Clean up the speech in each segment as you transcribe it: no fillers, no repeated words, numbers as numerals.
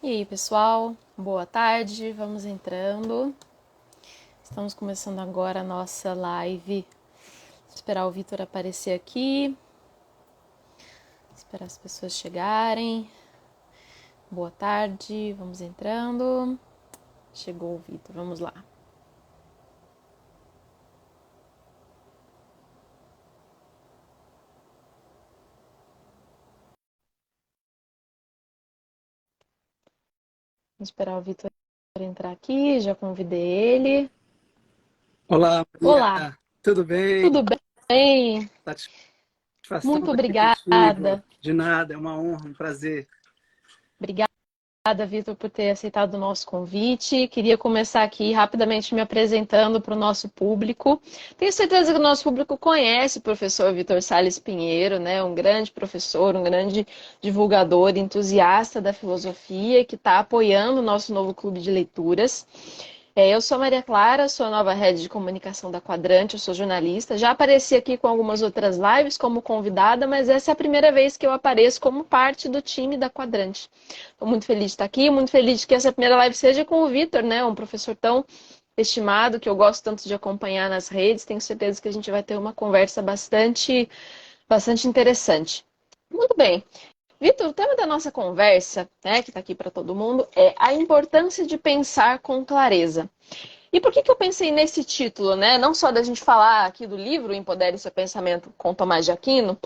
E aí, pessoal? Boa tarde, vamos entrando. Estamos começando agora a nossa live. Vou esperar o Vitor aparecer aqui, esperar as pessoas chegarem. Boa tarde, vamos entrando. Chegou o Vitor, vamos lá. Vamos esperar o Vitor entrar aqui, já convidei ele. Olá, Maria. Olá, Tudo bem? tudo bem? Satisfação Muito estar aqui contigo. obrigada. De nada, é uma honra, um prazer. Obrigada. Obrigada, Vitor, por ter aceitado o nosso convite. Queria começar aqui rapidamente me apresentando para o nosso público. Tenho certeza que o nosso público conhece o professor Vitor Sales Pinheiro, né? Um grande professor, um grande divulgador, entusiasta da filosofia, que está apoiando o nosso novo clube de leituras. Eu sou a Maria Clara, sou a nova head de comunicação da Quadrante, eu sou jornalista. Já apareci aqui com algumas outras lives como convidada, mas essa é a primeira vez que eu apareço como parte do time da Quadrante. Estou muito feliz de estar aqui, muito feliz de que essa primeira live seja com o Vitor, né? Um professor tão estimado, que eu gosto tanto de acompanhar nas redes. Tenho certeza que a gente vai ter uma conversa bastante interessante. Muito bem. Vitor, o tema da nossa conversa, né, que está aqui para todo mundo, é a importância de pensar com clareza. E por que eu pensei nesse título, né? Não só da gente falar aqui do livro Empodere Seu Pensamento com Tomás de Aquino,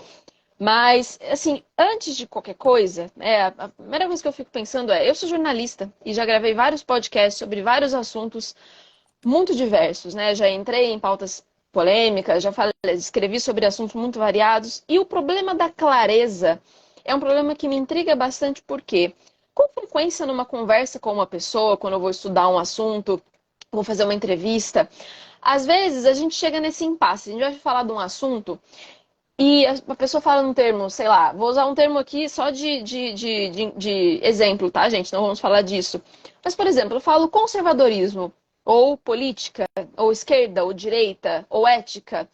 mas, assim, antes de qualquer coisa, a primeira coisa que eu fico pensando é, eu sou jornalista e já gravei vários podcasts sobre vários assuntos muito diversos, né? Já entrei em pautas polêmicas, já falei, escrevi sobre assuntos muito variados. E o problema da clareza é um problema que me intriga bastante porque, com frequência numa conversa com uma pessoa, quando eu vou estudar um assunto, vou fazer uma entrevista, às vezes a gente chega nesse impasse. A gente vai falar de um assunto e a pessoa fala num termo, sei lá, vou usar um termo aqui só de exemplo, tá, gente? Não vamos falar disso. Mas, por exemplo, eu falo conservadorismo, ou política, ou esquerda, ou direita, ou ética.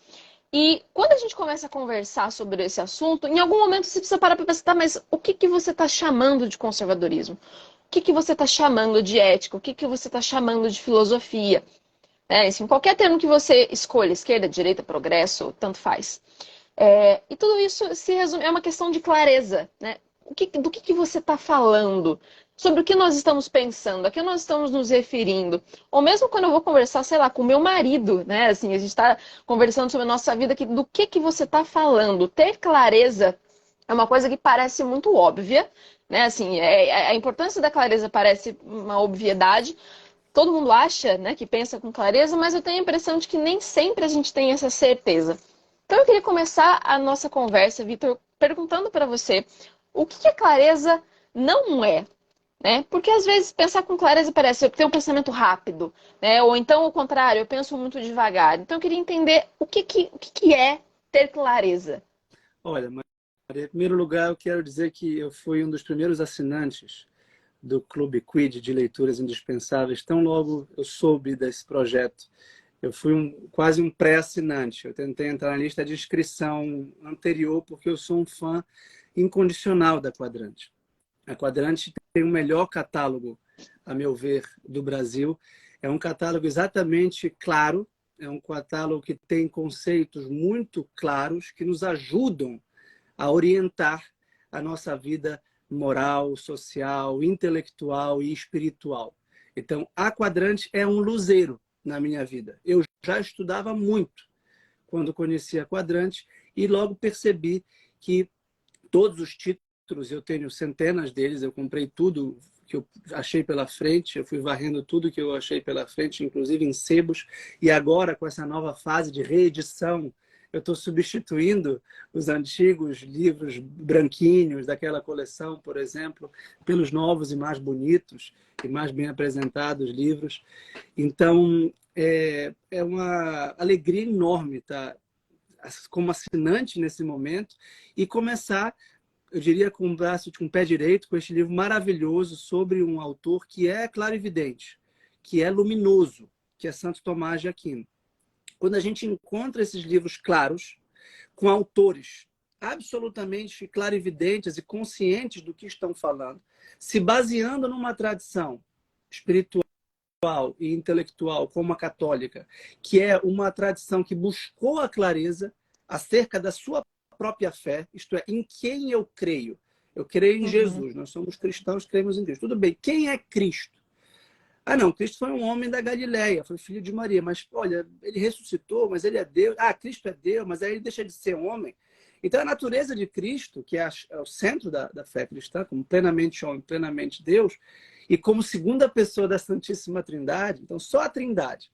E quando a gente começa a conversar sobre esse assunto, em algum momento você precisa parar para pensar, tá, mas o que você está chamando de conservadorismo? O que você está chamando de ética? O que você está chamando de filosofia? Assim, qualquer termo que você escolha, esquerda, direita, progresso, tanto faz. E tudo isso se resume, é uma questão de clareza, né? Do que você está falando? Sobre o que nós estamos pensando? A que nós estamos nos referindo? Ou mesmo quando eu vou conversar, sei lá, com o meu marido, né? Assim, a gente está conversando sobre a nossa vida, do que você está falando? Ter clareza é uma coisa que parece muito óbvia, né? Assim, a importância da clareza parece uma obviedade. Todo mundo acha, né, que pensa com clareza, mas eu tenho a impressão de que nem sempre a gente tem essa certeza. Então eu queria começar a nossa conversa, Vitor, perguntando para você o que a clareza não é, né? Porque às vezes pensar com clareza parece eu ter um pensamento rápido, né? Ou então o contrário, eu penso muito devagar. Então eu queria entender o que é ter clareza. Olha, Maria, em primeiro lugar, eu quero dizer que eu fui um dos primeiros assinantes do Clube Quid de Leituras Indispensáveis. Tão logo eu soube desse projeto, eu fui quase um pré-assinante. Eu tentei entrar na lista de inscrição anterior porque eu sou um fã incondicional da Quadrante. A Quadrante tem o melhor catálogo, a meu ver, do Brasil. É um catálogo exatamente claro, é um catálogo que tem conceitos muito claros que nos ajudam a orientar a nossa vida moral, social, intelectual e espiritual. Então, a Quadrante é um luzeiro na minha vida. Eu já estudava muito quando conheci a Quadrante e logo percebi que todos os títulos, eu tenho centenas deles, eu comprei tudo que eu achei pela frente, eu fui varrendo tudo que eu achei pela frente, inclusive em sebos, e agora com essa nova fase de reedição, eu estou substituindo os antigos livros branquinhos daquela coleção, por exemplo, pelos novos e mais bonitos e mais bem apresentados livros. Então, é uma alegria enorme estar como assinante nesse momento e começar, eu diria, com com o pé direito, com este livro maravilhoso sobre um autor que é clarividente, que é luminoso, que é Santo Tomás de Aquino. Quando a gente encontra esses livros claros, com autores absolutamente clarividentes e conscientes do que estão falando, se baseando numa tradição espiritual e intelectual como a católica, que é uma tradição que buscou a clareza acerca da sua própria fé, isto é, em quem eu creio. Eu creio em Jesus, nós somos cristãos, cremos em Cristo. Tudo bem, quem é Cristo? Ah, não, Cristo foi um homem da Galileia, foi filho de Maria, mas olha, ele ressuscitou, mas ele é Deus. Ah, Cristo é Deus, mas aí ele deixa de ser homem. Então a natureza de Cristo, que é o centro da fé cristã, como plenamente homem, plenamente Deus, e como segunda pessoa da Santíssima Trindade, então só a Trindade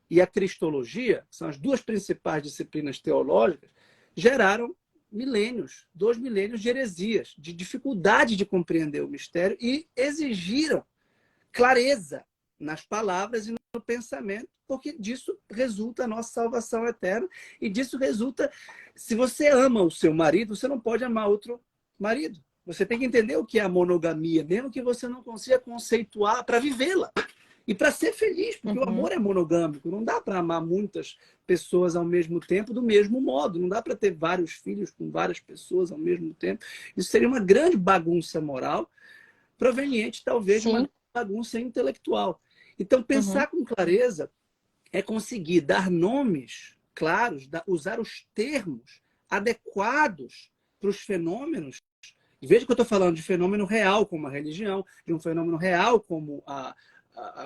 e a Cristologia, que são as duas principais disciplinas teológicas, geraram milênios, 2 milênios de heresias, de dificuldade de compreender o mistério e exigiram clareza nas palavras e no pensamento, porque disso resulta a nossa salvação eterna e disso resulta, se você ama o seu marido, você não pode amar outro marido. Você tem que entender o que é a monogamia, mesmo que você não consiga conceituar para vivê-la. E para ser feliz, porque o amor é monogâmico. Não dá para amar muitas pessoas ao mesmo tempo do mesmo modo. Não dá para ter vários filhos com várias pessoas ao mesmo tempo. Isso seria uma grande bagunça moral, proveniente talvez de uma bagunça intelectual. Então, pensar com clareza é conseguir dar nomes claros, usar os termos adequados para os fenômenos. Veja que eu estou falando de fenômeno real, como a religião, de um fenômeno real, como a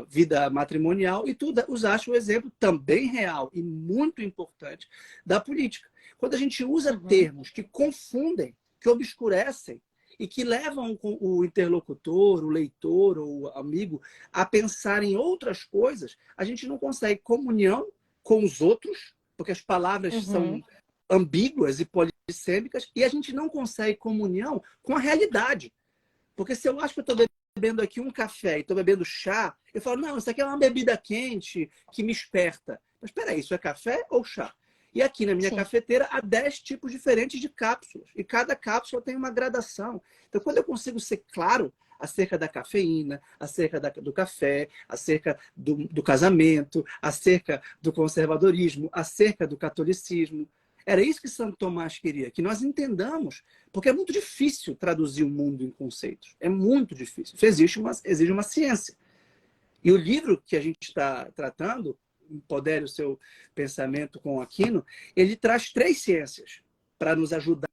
vida matrimonial, e tu usaste o exemplo também real e muito importante da política. Quando a gente usa termos que confundem, que obscurecem e que levam o interlocutor, o leitor ou o amigo a pensar em outras coisas, a gente não consegue comunhão com os outros, porque as palavras são ambíguas e polissêmicas, e a gente não consegue comunhão com a realidade. Porque se eu acho que eu estou bebendo aqui um café e estou bebendo chá, eu falo, não, isso aqui é uma bebida quente que me esperta. Mas espera aí, isso é café ou chá? E aqui na minha cafeteira há 10 tipos diferentes de cápsulas. E cada cápsula tem uma gradação. Então, quando eu consigo ser claro acerca da cafeína, acerca do café, acerca do casamento, acerca do conservadorismo, acerca do catolicismo, era isso que Santo Tomás queria, que nós entendamos, porque é muito difícil traduzir o mundo em conceitos. É muito difícil. Isso exige uma ciência. E o livro que a gente está tratando, Empodere o Seu Pensamento com Aquino, ele traz 3 ciências para nos ajudar.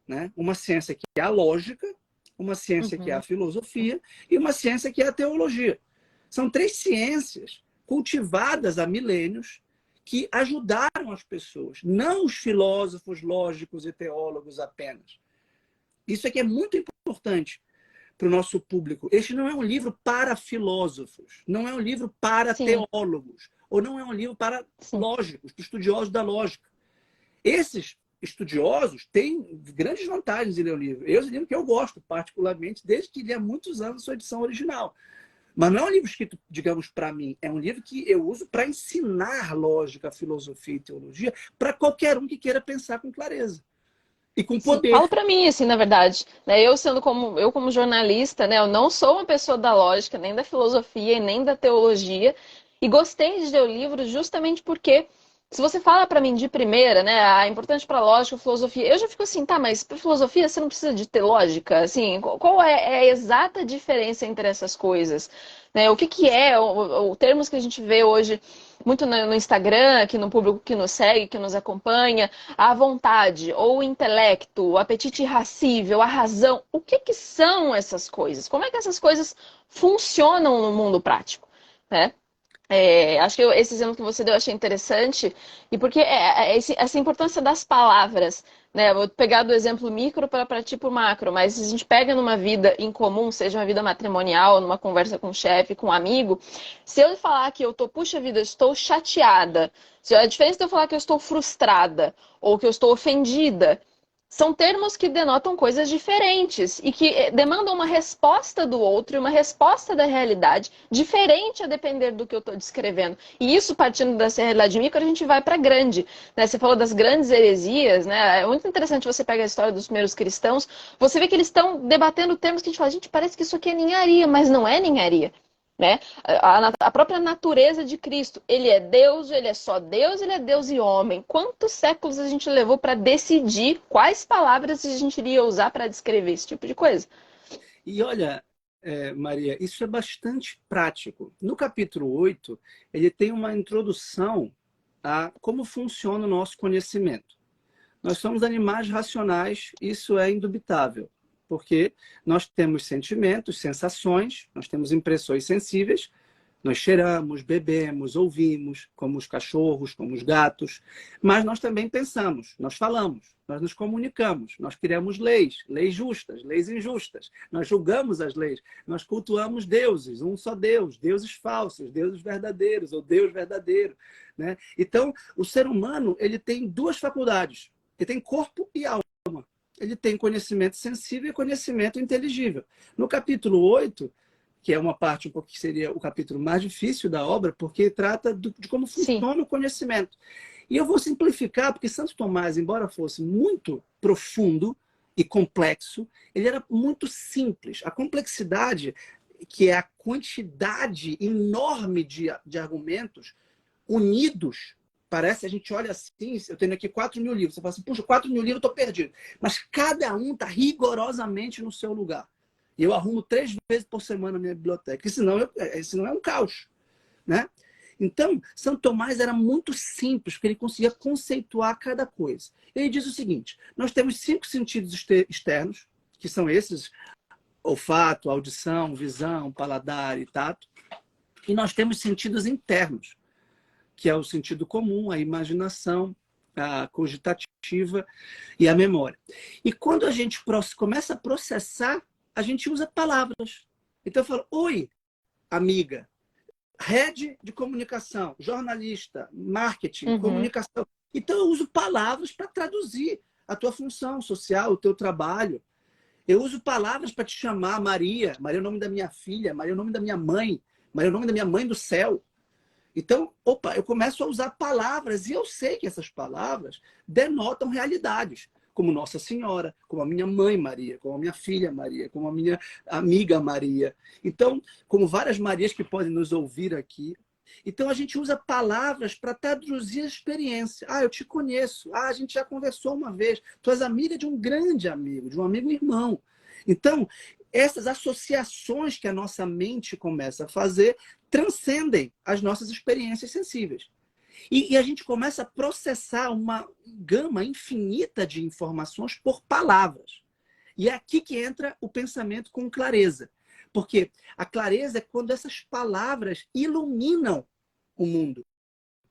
Né? Uma ciência que é a lógica, uma ciência que é a filosofia e uma ciência que é a teologia. São 3 ciências cultivadas há milênios que ajudaram as pessoas, não os filósofos lógicos e teólogos apenas. Isso aqui é muito importante para o nosso público. Este não é um livro para filósofos, não é um livro para teólogos, ou não é um livro para lógicos, estudiosos da lógica. Esses estudiosos têm grandes vantagens em ler o livro. Esse é um livro que eu gosto particularmente, desde que li há muitos anos sua edição original. Mas não é um livro escrito, digamos, para mim. É um livro que eu uso para ensinar lógica, filosofia e teologia para qualquer um que queira pensar com clareza. E com poder. Fala para mim, assim, na verdade. Né, eu como jornalista, né, eu não sou uma pessoa da lógica, nem da filosofia e nem da teologia. E gostei de ler o livro justamente porque, se você fala para mim de primeira, né, é importante para lógica, filosofia, eu já fico assim, tá, mas para filosofia você não precisa de ter lógica? Assim, qual é a exata diferença entre essas coisas? Né, o que é o termos que a gente vê hoje muito no Instagram, aqui no público que nos segue, que nos acompanha, a vontade, ou o intelecto, o apetite irracível, a razão. O que são essas coisas? Como é que essas coisas funcionam no mundo prático? Né? Acho que esse exemplo que você deu eu achei interessante, e porque essa importância das palavras, né? Vou pegar do exemplo micro para tipo macro, mas se a gente pega numa vida em comum, seja uma vida matrimonial, numa conversa com o chefe, com um amigo, se eu falar que puxa vida, eu estou chateada, a diferença de eu falar que eu estou frustrada ou que eu estou ofendida, são termos que denotam coisas diferentes e que demandam uma resposta do outro e uma resposta da realidade diferente a depender do que eu estou descrevendo. E isso, partindo dessa realidade micro, a gente vai para grande. Né? Você falou das grandes heresias, né? É muito interessante você pegar a história dos primeiros cristãos, você vê que eles estão debatendo termos que a gente fala, gente, parece que isso aqui é ninharia, mas não é ninharia. né? A própria natureza de Cristo. Ele é Deus, ele é só Deus, ele é Deus e homem. Quantos séculos a gente levou para decidir quais palavras a gente iria usar para descrever esse tipo de coisa? E olha, Maria, isso é bastante prático. No capítulo 8, ele tem uma introdução a como funciona o nosso conhecimento. Nós somos animais racionais, isso é indubitável, porque nós temos sentimentos, sensações, nós temos impressões sensíveis, nós cheiramos, bebemos, ouvimos, como os cachorros, como os gatos, mas nós também pensamos, nós falamos, nós nos comunicamos, nós criamos leis, leis justas, leis injustas, nós julgamos as leis, nós cultuamos deuses, um só Deus, deuses falsos, deuses verdadeiros, ou Deus verdadeiro, né? Então, o ser humano, ele tem duas faculdades, ele tem corpo e alma. Ele tem conhecimento sensível e conhecimento inteligível. No capítulo 8, que é uma parte um pouco que seria o capítulo mais difícil da obra, porque trata de como Sim. funciona o conhecimento. E eu vou simplificar, porque Santo Tomás, embora fosse muito profundo e complexo, ele era muito simples. A complexidade, que é a quantidade enorme de argumentos unidos, parece, a gente olha assim, eu tenho aqui 4.000 livros, você fala assim, puxa, 4.000 livros, eu estou perdido. Mas cada um está rigorosamente no seu lugar. E eu arrumo 3 vezes por semana na minha biblioteca, senão é um caos, né? Então, São Tomás era muito simples, porque ele conseguia conceituar cada coisa. Ele diz o seguinte, nós temos 5 sentidos externos, que são esses, olfato, audição, visão, paladar e tato, e nós temos sentidos internos, que é o sentido comum, a imaginação, a cogitativa e a memória. E quando a gente começa a processar, a gente usa palavras. Então eu falo, oi, amiga, head de comunicação, jornalista, marketing, comunicação. Então eu uso palavras para traduzir a tua função social, o teu trabalho. Eu uso palavras para te chamar Maria. Maria é o nome da minha filha, Maria é o nome da minha mãe, Maria é o nome da minha mãe do céu. Então, eu começo a usar palavras e eu sei que essas palavras denotam realidades, como Nossa Senhora, como a minha mãe Maria, como a minha filha Maria, como a minha amiga Maria. Então, como várias Marias que podem nos ouvir aqui. Então, a gente usa palavras para traduzir a experiência. Ah, eu te conheço. Ah, a gente já conversou uma vez. Tu és amiga de um grande amigo, de um amigo irmão. Então, essas associações que a nossa mente começa a fazer transcendem as nossas experiências sensíveis. E a gente começa a processar uma gama infinita de informações por palavras. E é aqui que entra o pensamento com clareza. Porque a clareza é quando essas palavras iluminam o mundo.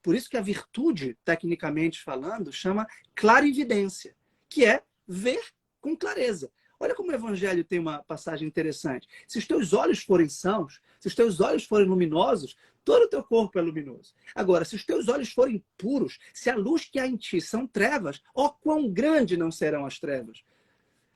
Por isso que a virtude, tecnicamente falando, chama clarividência, que é ver com clareza. Olha como o Evangelho tem uma passagem interessante. Se os teus olhos forem sãos, se os teus olhos forem luminosos, todo o teu corpo é luminoso. Agora, se os teus olhos forem puros, se a luz que há em ti são trevas, ó quão grande não serão as trevas.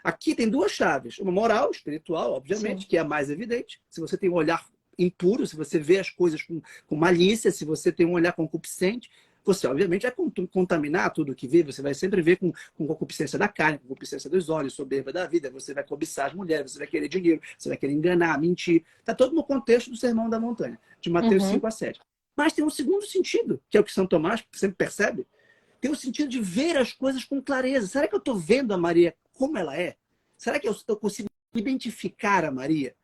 Aqui tem 2 chaves. Uma moral, espiritual, obviamente, sim, que é a mais evidente. Se você tem um olhar impuro, se você vê as coisas com malícia, se você tem um olhar concupiscente, você, obviamente, vai contaminar tudo que vê. Você vai sempre ver com concupiscência da carne, com concupiscência dos olhos, soberba da vida. Você vai cobiçar as mulheres, você vai querer dinheiro, você vai querer enganar, mentir. Está todo no contexto do Sermão da Montanha, de Mateus 5-7. Mas tem um segundo sentido, que é o que São Tomás sempre percebe. Tem o sentido de ver as coisas com clareza. Será que eu estou vendo a Maria como ela é? Será que eu consigo identificar a Maria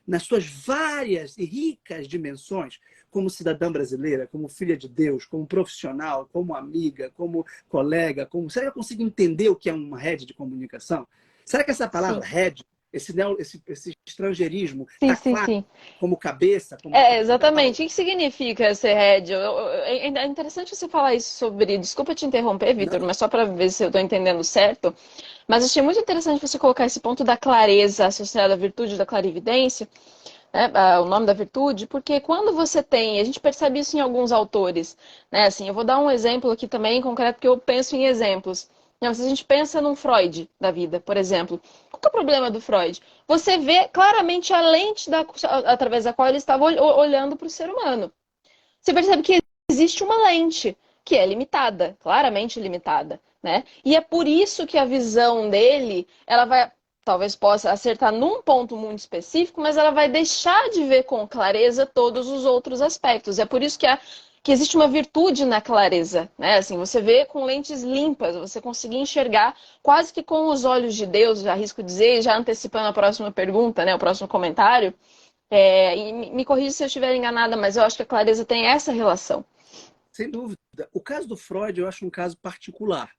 nas suas várias e ricas dimensões, como cidadã brasileira, como filha de Deus, como profissional, como amiga, como colega? Será que eu consigo entender o que é uma rede de comunicação? Será que essa palavra rede, esse estrangeirismo, está claro? Sim. Como cabeça? Como exatamente. O que significa ser head? É interessante você falar isso sobre... Desculpa te interromper, Vitor, mas só para ver se eu estou entendendo certo. Mas achei muito interessante você colocar esse ponto da clareza associada à virtude da clarividência, né, o nome da virtude, porque quando você tem... A gente percebe isso em alguns autores, né? Assim, eu vou dar um exemplo aqui também, em concreto, porque eu penso em exemplos. Se a gente pensa num Freud da vida, por exemplo, qual que é o problema do Freud? Você vê claramente a lente através da qual ele estava olhando para o ser humano. Você percebe que existe uma lente que é limitada, claramente limitada, né? E é por isso que a visão dele, ela vai talvez possa acertar num ponto muito específico, mas ela vai deixar de ver com clareza todos os outros aspectos. É por isso que existe uma virtude na clareza, né? Assim, você vê com lentes limpas, você conseguir enxergar quase que com os olhos de Deus, já arrisco dizer, já antecipando a próxima pergunta, né? O próximo comentário. E me corrija se eu estiver enganada, mas eu acho que a clareza tem essa relação. Sem dúvida. O caso do Freud eu acho um caso particular,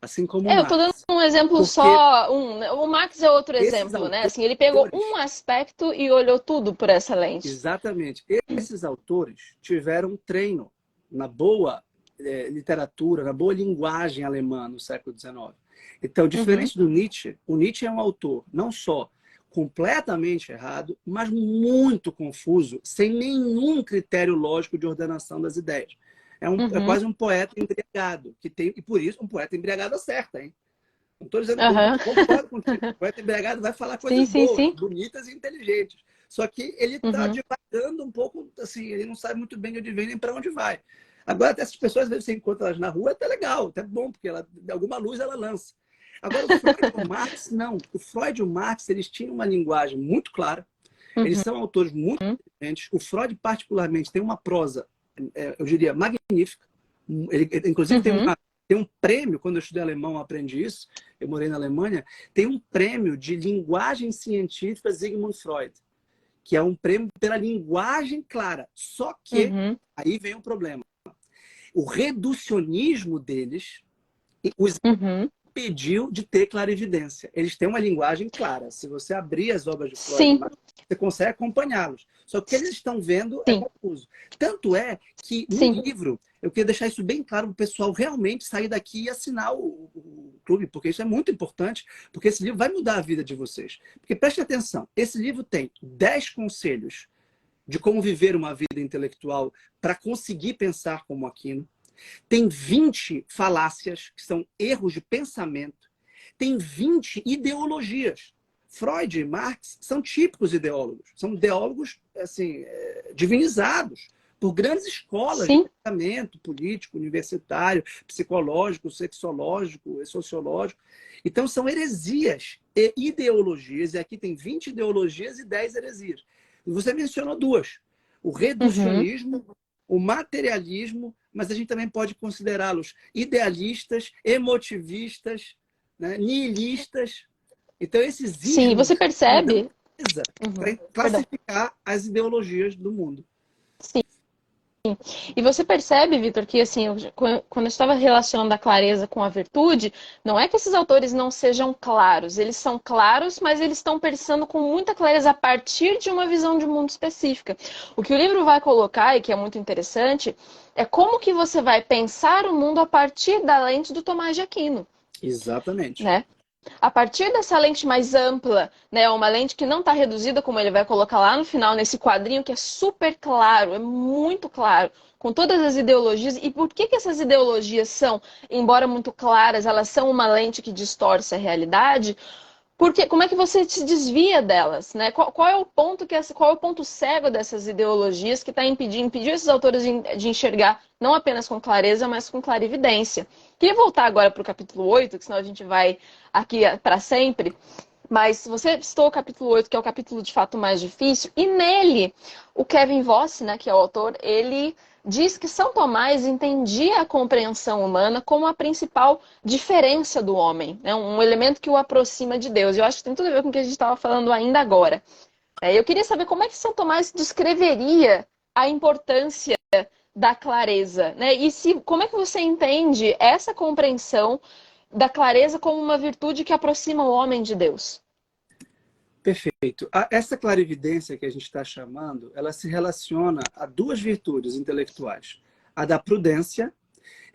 assim como o Eu estou dando Marx. um exemplo Porque só, o Max é outro esses exemplo, né? Assim, ele pegou um autores, aspecto e olhou tudo por essa lente. exatamente, esses autores tiveram um treino na boa literatura, na boa linguagem alemã no século XIX. Então, Uhum, diferente do Nietzsche, o Nietzsche é um autor não só completamente errado, mas muito confuso, sem nenhum critério lógico de ordenação das ideias. É uhum, quase um poeta embriagado, que tem, e por isso um poeta embriagado acerta, hein? Não estou dizendo, eu aham. concordo contigo. O poeta embriagado vai falar Sim, coisas sim, boas, sim. bonitas e inteligentes. Só que ele está Uhum, divagando um pouco, assim, ele não sabe muito bem de onde vem nem para onde vai. Agora, até essas pessoas, às vezes, você encontra elas na rua, é até legal, até bom, porque alguma luz ela lança. Agora, o Freud e o Marx, não. O Freud e o Marx, eles tinham uma linguagem muito clara, eles uhum, são autores muito inteligentes. O Freud, particularmente, tem uma prosa, eu diria, magnífica. Inclusive, uhum, tem um prêmio, quando eu estudei alemão, eu aprendi isso, eu morei na Alemanha, tem um prêmio de linguagem científica Sigmund Freud, que é um prêmio pela linguagem clara. Só que, uhum, aí vem o problema. O reducionismo deles os uhum. impediu de ter clarividência. Eles têm uma linguagem clara. Se você abrir as obras de Freud, Sim, você consegue acompanhá-los. Só que o que eles estão vendo é sim, confuso. Tanto é que no sim. livro, eu queria deixar isso bem claro para o pessoal realmente sair daqui e assinar o clube, porque isso é muito importante, porque esse livro vai mudar a vida de vocês. Porque preste atenção, esse livro tem 10 conselhos de como viver uma vida intelectual para conseguir pensar como Aquino. Tem 20 falácias, que são erros de pensamento. Tem 20 ideologias. Freud e Marx são típicos ideólogos. São ideólogos assim, divinizados por grandes escolas de Sim, pensamento político, universitário, psicológico, sexológico, sociológico. Então, são heresias e ideologias. E aqui tem 20 ideologias e 10 heresias. E você mencionou duas. O uhum. reducionismo, o materialismo, mas a gente também pode considerá-los idealistas, emotivistas, né, nihilistas. Então, esses Sim, você ismos me dão percebe? precisa Uhum, para perdão. classificar as ideologias do mundo. Sim. E você percebe, Vitor, que assim, quando eu estava relacionando a clareza com a virtude, não é que esses autores não sejam claros, eles são claros, mas eles estão pensando com muita clareza a partir de uma visão de mundo específica. O que o livro vai colocar, e que é muito interessante, é como que você vai pensar o mundo a partir da lente do Tomás de Aquino, Exatamente. né? A partir dessa lente mais ampla, né, uma lente que não está reduzida, como ele vai colocar lá no final, nesse quadrinho, que é super claro, é muito claro, com todas as ideologias. E por que essas ideologias são, embora muito claras, elas são uma lente que distorce a realidade? Porque como é que você se desvia delas, né? Qual é o ponto qual é o ponto cego dessas ideologias que está impedindo esses autores de enxergar não apenas com clareza, mas com clarividência? Queria voltar agora para o capítulo 8, que senão a gente vai aqui para sempre. Mas você citou o capítulo 8, que é o capítulo de fato mais difícil, e nele o Kevin Voss, né, que é o autor, ele diz que São Tomás entendia a compreensão humana como a principal diferença do homem, né, um elemento que o aproxima de Deus. Eu acho que tem tudo a ver com o que a gente estava falando ainda agora. Eu queria saber como é que São Tomás descreveria a importância da clareza, né? E como é que você entende essa compreensão da clareza como uma virtude que aproxima o homem de Deus? Perfeito. Essa clarividência que a gente está chamando, ela se relaciona a duas virtudes intelectuais. A da prudência.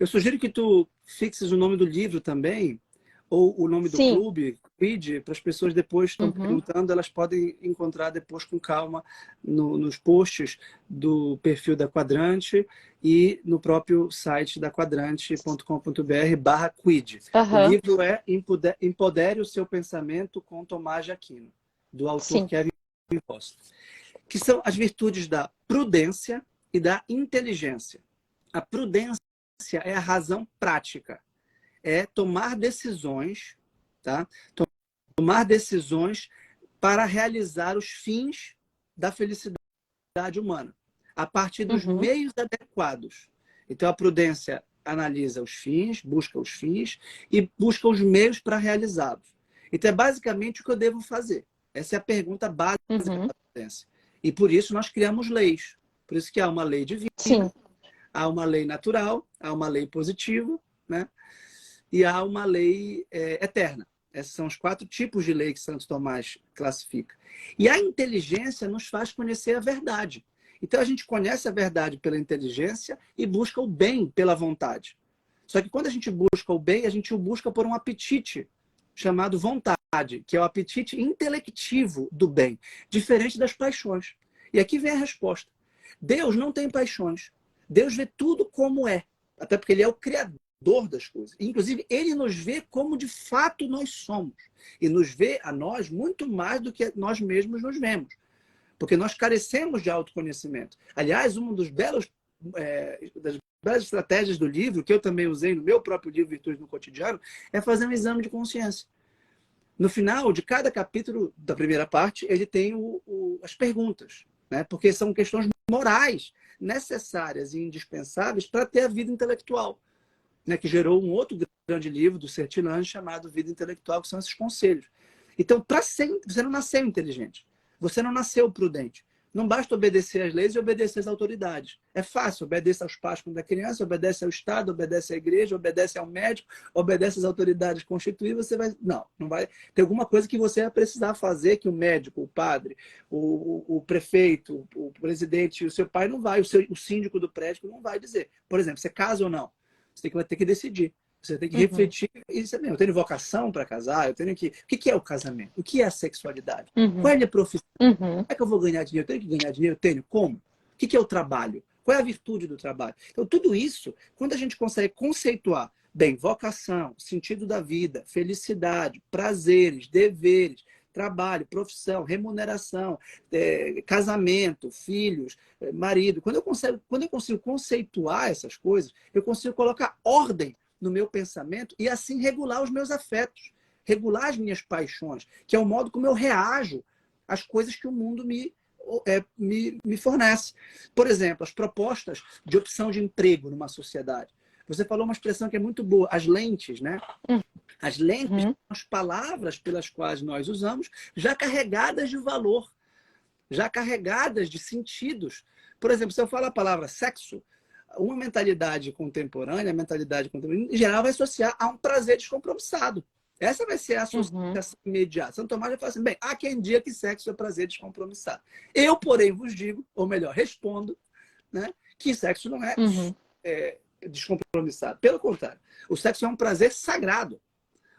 Eu sugiro que tu fixes o nome do livro também, ou o nome do Sim. clube, Quid, para as pessoas depois estão Uhum. perguntando, elas podem encontrar depois com calma nos posts do perfil da Quadrante e no próprio site da quadrante.com.br/quid. O Aham. livro é Empodere o Seu Pensamento com Tomás de Aquino, do autor Sim. Kevin Voss, que são as virtudes da prudência e da inteligência. A prudência é a razão prática, é tomar decisões, tá? tomar decisões para realizar os fins da felicidade humana, a partir dos meios adequados. Então, a prudência analisa os fins, busca os fins e busca os meios para realizá-los. Então, é basicamente o que eu devo fazer. Essa é a pergunta básica da prudência. E por isso nós criamos leis. Por isso que há uma lei divina, Sim. há uma lei natural, há uma lei positiva, né? E há uma lei eterna. Esses são os 4 tipos de lei que Santo Tomás classifica. E a inteligência nos faz conhecer a verdade. Então a gente conhece a verdade pela inteligência e busca o bem pela vontade. Só que quando a gente busca o bem, a gente o busca por um apetite chamado vontade, que é o apetite intelectivo do bem, diferente das paixões. E aqui vem a resposta. Deus não tem paixões. Deus vê tudo como é. Até porque ele é o criador das coisas. Inclusive, ele nos vê como de fato nós somos. E nos vê a nós muito mais do que nós mesmos nos vemos. Porque nós carecemos de autoconhecimento. Aliás, uma das belas estratégias do livro, que eu também usei no meu próprio livro Virtudes no Cotidiano, é fazer um exame de consciência. No final de cada capítulo da primeira parte, ele tem as perguntas, né? Porque são questões morais necessárias e indispensáveis para ter a vida intelectual, né? Que gerou um outro grande livro do Sertilândia chamado Vida Intelectual, que são esses conselhos. Então, você não nasceu inteligente, você não nasceu prudente. Não basta obedecer às leis e obedecer às autoridades. É fácil, obedece aos pais quando é criança, obedece ao Estado, obedece à igreja, obedece ao médico, obedece às autoridades constituídas, você vai... Não vai... Tem alguma coisa que você vai precisar fazer que o médico, o padre, o prefeito, o presidente, o seu pai não vai, o síndico do prédio não vai dizer. Por exemplo, você casa ou não? Você vai ter que decidir. Você tem que refletir. Eu tenho vocação para casar, eu tenho que... O que é o casamento? O que é a sexualidade? Qual é a minha profissão? Como é que eu vou ganhar dinheiro? Eu tenho que ganhar dinheiro? Eu tenho. Como? O que é o trabalho? Qual é a virtude do trabalho? Então, tudo isso, quando a gente consegue conceituar bem, vocação, sentido da vida, felicidade, prazeres, deveres, trabalho, profissão, remuneração, casamento, filhos, marido. Quando eu consigo conceituar essas coisas, eu consigo colocar ordem no meu pensamento e assim regular os meus afetos, regular as minhas paixões, que é o modo como eu reajo às coisas que o mundo me fornece. Por exemplo, as propostas de opção de emprego numa sociedade. Você falou uma expressão que é muito boa, as lentes, né? As lentes são as palavras pelas quais nós usamos, já carregadas de valor, já carregadas de sentidos. Por exemplo, se eu falar a palavra sexo, uma mentalidade contemporânea, em geral, vai associar a um prazer descompromissado. Essa vai ser a associação imediata. Santo Tomás vai falar assim, bem, há quem diga que sexo é prazer descompromissado. Eu, porém, vos digo, ou melhor, respondo, né, que sexo não é descompromissado. Pelo contrário, o sexo é um prazer sagrado.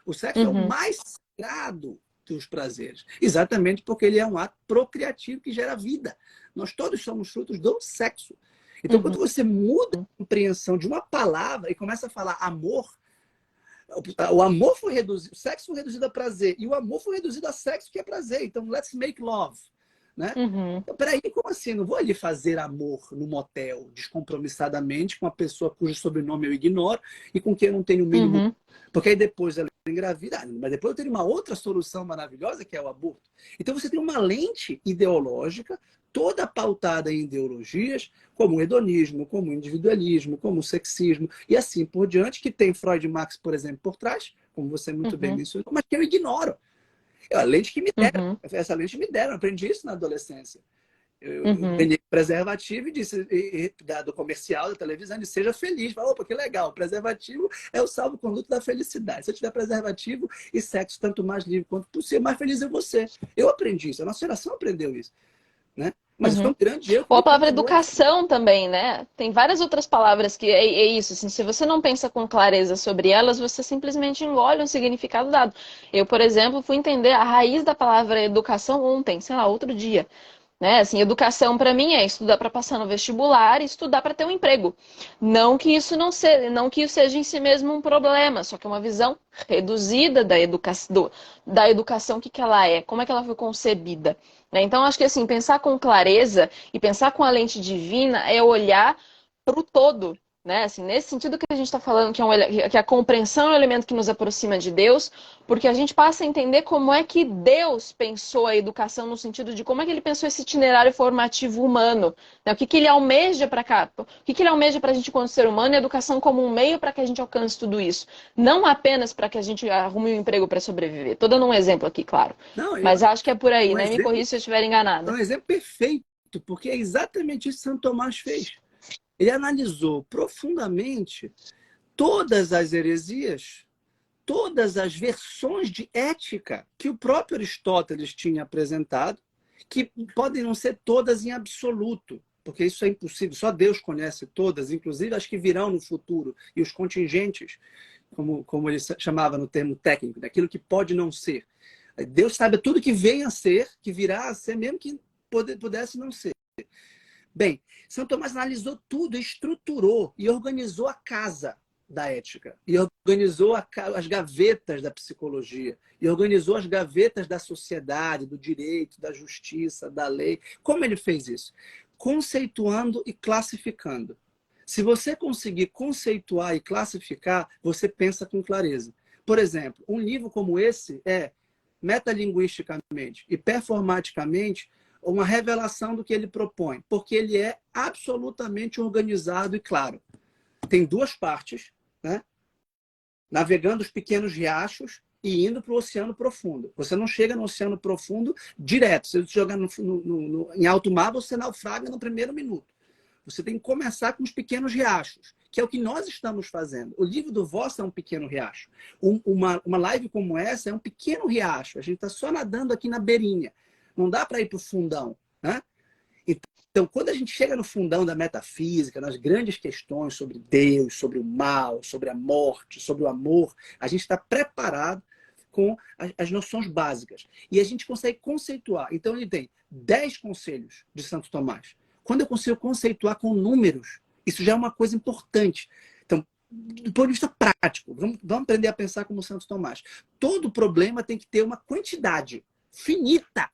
O sexo é o mais sagrado dos prazeres. Exatamente porque ele é um ato procriativo que gera vida. Nós todos somos frutos do sexo. Então, quando você muda a compreensão de uma palavra e começa a falar amor, o amor foi reduzido, o sexo foi reduzido a prazer, e o amor foi reduzido a sexo, que é prazer. Então, let's make love. Né? Então, peraí, como assim? Não vou ali fazer amor no motel, descompromissadamente, com uma pessoa cujo sobrenome eu ignoro e com quem eu não tenho o mínimo. Porque aí depois ela engravida, mas depois eu tenho uma outra solução maravilhosa, que é o aborto. Então, você tem uma lente ideológica toda pautada em ideologias, como o hedonismo, como o individualismo, como o sexismo, e assim por diante, que tem Freud e Marx, por exemplo, por trás, como você muito bem mencionou, mas que eu ignoro. É a lente que me deram. Essa lente me deram. Eu aprendi isso na adolescência. Eu aprendi preservativo e disse, do comercial, da televisão, de seja feliz. Falei, opa, que legal. Preservativo é o salvo-conduto da felicidade. Se eu tiver preservativo e sexo, tanto mais livre quanto possível, mais feliz é você. Eu aprendi isso. A nossa geração aprendeu isso. Né? Mas foi um grande erro. Ou a palavra educação também, né? Tem várias outras palavras que é isso. Assim, se você não pensa com clareza sobre elas, você simplesmente engole um significado dado. Eu, por exemplo, fui entender a raiz da palavra educação ontem, sei lá, outro dia. Né? Assim, educação para mim é estudar para passar no vestibular e estudar para ter um emprego. Não que isso não seja, não que isso seja em si mesmo um problema, só que é uma visão reduzida da educação, o que ela é, como é que ela foi concebida. Né? Então, acho que assim, pensar com clareza e pensar com a lente divina é olhar para o todo. né? Assim, nesse sentido que a gente está falando, que a compreensão é o elemento que nos aproxima de Deus, porque a gente passa a entender como é que Deus pensou a educação no sentido de como é que ele pensou esse itinerário formativo humano, né? O que que ele almeja para cá, o que que ele almeja para a gente enquanto ser humano, e a educação como um meio para que a gente alcance tudo isso, não apenas para que a gente arrume um emprego para sobreviver. Estou dando um exemplo aqui, claro, Não, mas acho que é por aí, um né? Me exemplo, corrija se eu estiver é enganada. um exemplo perfeito, porque é exatamente isso que Santo Tomás fez. Ele analisou profundamente todas as heresias, todas as versões de ética que o próprio Aristóteles tinha apresentado, que podem não ser todas em absoluto, porque isso é impossível, só Deus conhece todas, inclusive as que virão no futuro, e os contingentes, como ele chamava no termo técnico, daquilo que pode não ser. Deus sabe tudo que vem a ser, que virá a ser, mesmo que pudesse não ser. Bem, São Tomás analisou tudo, estruturou e organizou a casa da ética, e organizou as gavetas da psicologia, e organizou as gavetas da sociedade, do direito, da justiça, da lei. Como ele fez isso? Conceituando e classificando. Se você conseguir conceituar e classificar, você pensa com clareza. Por exemplo, um livro como esse é, metalinguisticamente e performaticamente, uma revelação do que ele propõe, porque ele é absolutamente organizado e claro. Tem duas partes, né? Navegando os pequenos riachos e indo para o oceano profundo. Você não chega no oceano profundo direto. Se você jogar em alto mar, você naufraga no primeiro minuto. Você tem que começar com os pequenos riachos, que é o que nós estamos fazendo. O livro do Vossa é um pequeno riacho. Uma live como essa é um pequeno riacho. A gente está só nadando aqui na beirinha. Não dá para ir para o fundão, né? Então, quando a gente chega no fundão da metafísica, nas grandes questões sobre Deus, sobre o mal, sobre a morte, sobre o amor, a gente está preparado com as noções básicas. E a gente consegue conceituar. Então, ele tem 10 conselhos de Santo Tomás. Quando eu consigo conceituar com números, isso já é uma coisa importante. Então, do ponto de vista prático, vamos aprender a pensar como Santo Tomás. Todo problema tem que ter uma quantidade finita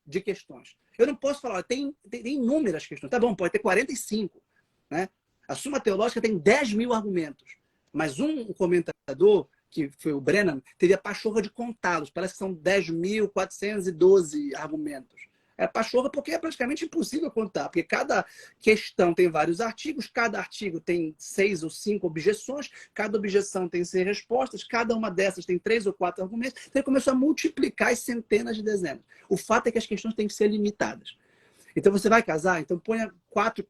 de questões. Eu não posso falar, tem inúmeras questões. Tá bom, pode ter 45. Né? A Suma Teológica tem 10 mil argumentos. Mas um comentador, que foi o Brennan, teve a pachorra de contá-los. Parece que são 10.412 argumentos. É pachorra porque é praticamente impossível contar, porque cada questão tem vários artigos, cada artigo tem 6 ou 5 objeções, cada objeção tem 6 respostas, cada uma dessas tem 3 ou 4 argumentos. Então ele começou a multiplicar as centenas de dezenas. O fato é que as questões têm que ser limitadas. Então você vai casar, então ponha 4